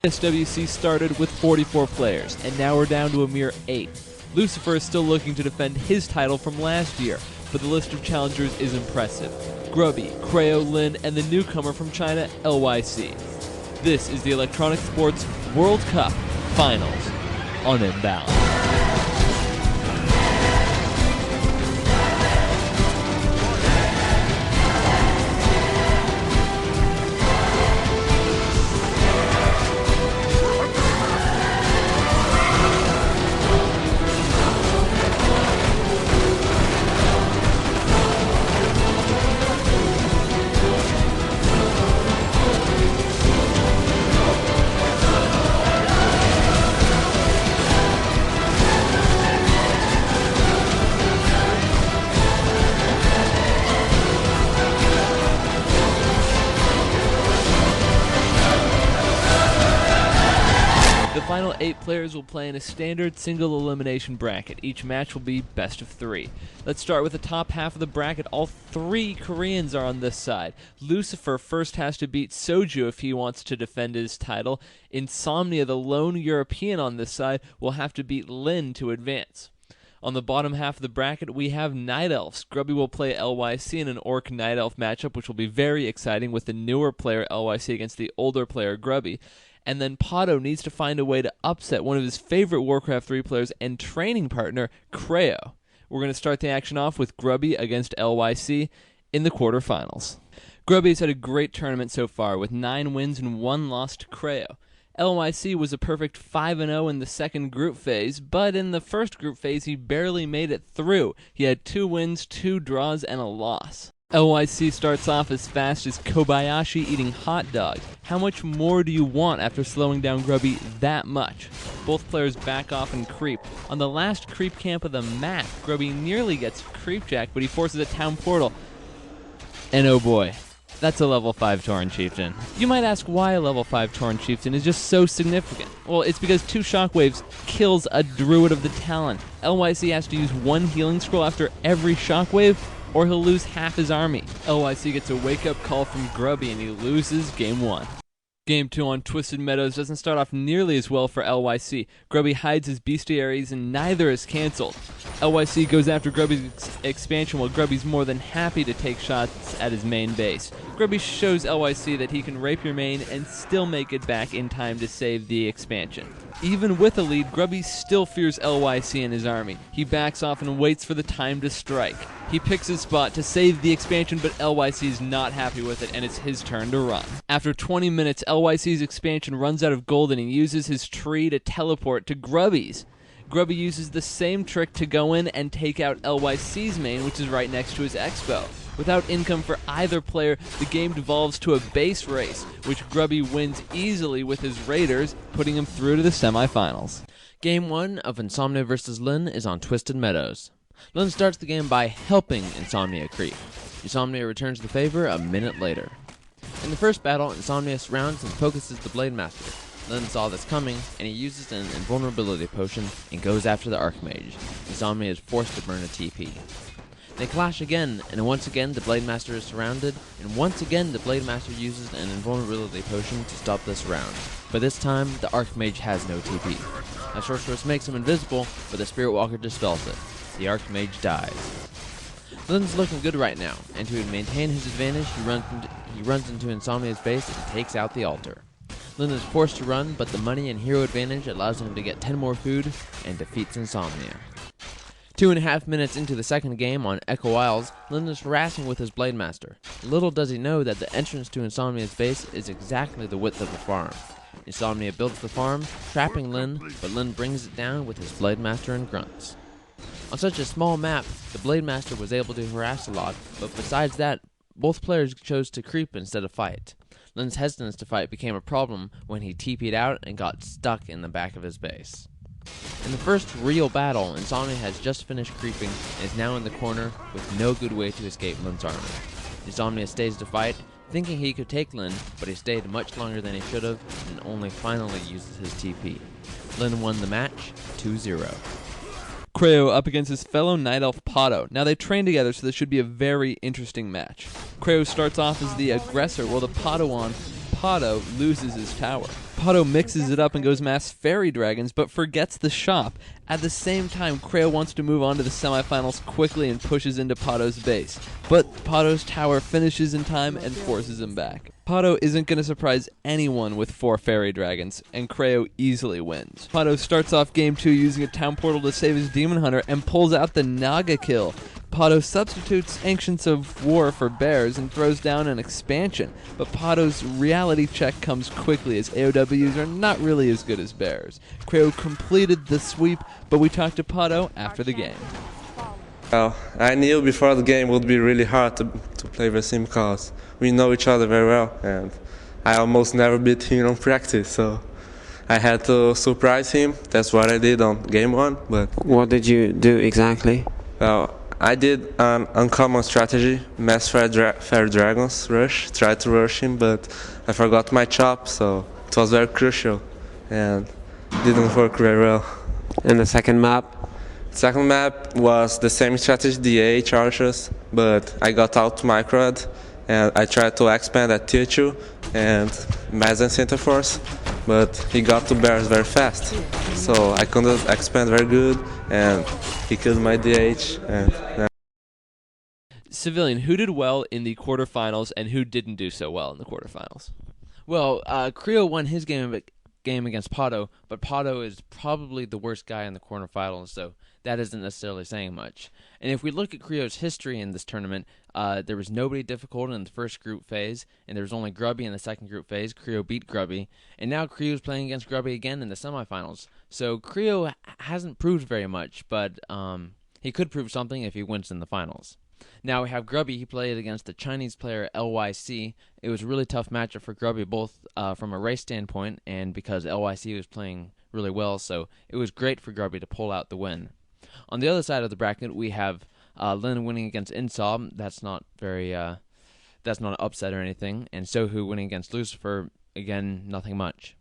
SWC started with 44 players, and now we're down to a mere 8. Lucifer is still looking to defend his title from last year, but the list of challengers is impressive. Grubby, Creo, Lin, and the newcomer from China, LYC. This is the Electronic Sports World Cup Finals on Imbalanced. The final 8 players will play in a standard single elimination bracket. Each match will be best of 3. Let's start with the top half of the bracket. All 3 Koreans are on this side. Lucifer first has to beat Soju if he wants to defend his title. Insomnia, the lone European on this side, will have to beat Lin to advance. On the bottom half of the bracket, we have Night Elves. Grubby will play LYC in an Orc Night Elf matchup, which will be very exciting with the newer player LYC against the older player Grubby. And then Pato needs to find a way to upset one of his favorite Warcraft 3 players and training partner, Creo. We're going to start the action off with Grubby against LYC in the quarterfinals. Grubby has had a great tournament so far with 9 wins and 1 loss to Creo. LYC was a perfect 5-0 in the second group phase, but in the first group phase he barely made it through. He had 2 wins, 2 draws, and a loss. LYC starts off as fast as Kobayashi eating hot dogs. How much more do you want after slowing down Grubby that much? Both players back off and creep. On the last creep camp of the map, Grubby nearly gets creepjacked, but he forces a town portal. And oh boy, that's a level 5 Tauren Chieftain. You might ask why a level 5 Tauren Chieftain is just so significant. Well, it's because 2 shockwaves kills a Druid of the Talon. LYC has to use 1 healing scroll after every shockwave, or he'll lose half his army. LYC gets a wake-up call from Grubby and he loses Game 1. Game 2 on Twisted Meadows doesn't start off nearly as well for LYC. Grubby hides his bestiaries and neither is cancelled. LYC goes after Grubby's expansion while Grubby's more than happy to take shots at his main base. Grubby shows LYC that he can rape your main and still make it back in time to save the expansion. Even with a lead, Grubby still fears LYC and his army. He backs off and waits for the time to strike. He picks his spot to save the expansion, but LYC is not happy with it and it's his turn to run. After 20 minutes, LYC's expansion runs out of gold and he uses his tree to teleport to Grubby's. Grubby uses the same trick to go in and take out LYC's main, which is right next to his expo. Without income for either player, the game devolves to a base race, which Grubby wins easily with his raiders, putting him through to the semifinals. Game 1 of Insomnia vs. Lin is on Twisted Meadows. Lin starts the game by helping Insomnia creep. Insomnia returns the favor a minute later. In the first battle, Insomnia surrounds and focuses the Blade Master. Lin saw this coming, and he uses an invulnerability potion and goes after the Archmage. Insomnia is forced to burn a TP. They clash again, and once again the Blade Master is surrounded, and once again the Blade Master uses an invulnerability potion to stop this round. But this time, the Archmage has no TP. A Sorceress makes him invisible, but the Spirit Walker dispels it. The Archmage dies. Lin's looking good right now, and to maintain his advantage, he runs into Insomnia's base and takes out the altar. Lin is forced to run, but the money and hero advantage allows him to get 10 more food and defeats Insomnia. 2.5 minutes into the second game on Echo Isles, Lin is harassing with his Blade Master. Little does he know that the entrance to Insomnia's base is exactly the width of the farm. Insomnia builds the farm, trapping Lin, but Lin brings it down with his Blade Master and grunts. On such a small map, the Blade Master was able to harass a lot, but besides that, both players chose to creep instead of fight. Lin's hesitance to fight became a problem when he TP'd out and got stuck in the back of his base. In the first real battle, Insomnia has just finished creeping and is now in the corner with no good way to escape Lin's army. Insomnia stays to fight, thinking he could take Lin, but he stayed much longer than he should have and only finally uses his TP. Lin won the match 2-0. Creo up against his fellow Night Elf Pato. Now they train together, so this should be a very interesting match. Creo starts off as the aggressor, while the Padawan Pato loses his tower. Pato mixes it up and goes mass fairy dragons, but forgets the shop. At the same time, Creo wants to move on to the semifinals quickly and pushes into Pato's base, but Pato's tower finishes in time and forces him back. Pato isn't going to surprise anyone with 4 fairy dragons, and Creo easily wins. Pato starts off game 2 using a town portal to save his demon hunter and pulls out the Naga kill. Pato substitutes Ancients of War for bears and throws down an expansion, but Pato's reality check comes quickly as AOWs are not really as good as bears. Creo completed the sweep, but we talked to Pato after the game. Well, I knew before the game would be really hard to play with him because we know each other very well, and I almost never beat him on practice, so I had to surprise him. That's what I did on game 1. But what did you do exactly? Well, I did an uncommon strategy, mass fair dragons rush, tried to rush him, but I forgot my chop, so it was very crucial and didn't work very well. And the second map? Second map was the same strategy, DH archers, but I got out microed and I tried to expand at tier 2 and Mazen Center Force, but he got to bears very fast, so I couldn't expand very good and he killed my DH. Civilian, who did well in the quarterfinals and who didn't do so well in the quarterfinals? Well, Creo won his game against Pato, but Pato is probably the worst guy in the quarterfinals, so that isn't necessarily saying much. And if we look at Creo's history in this tournament, there was nobody difficult in the first group phase, and there was only Grubby in the second group phase. Creo beat Grubby, and now Creo's playing against Grubby again in the semifinals. So Creo hasn't proved very much, but he could prove something if he wins in the finals. Now we have Grubby. He played against the Chinese player LYC. It was a really tough matchup for Grubby, both from a race standpoint and because LYC was playing really well, so it was great for Grubby to pull out the win. On the other side of the bracket, we have Lin winning against Insom. That's not an upset or anything. And Sohu winning against Lucifer. Again, nothing much.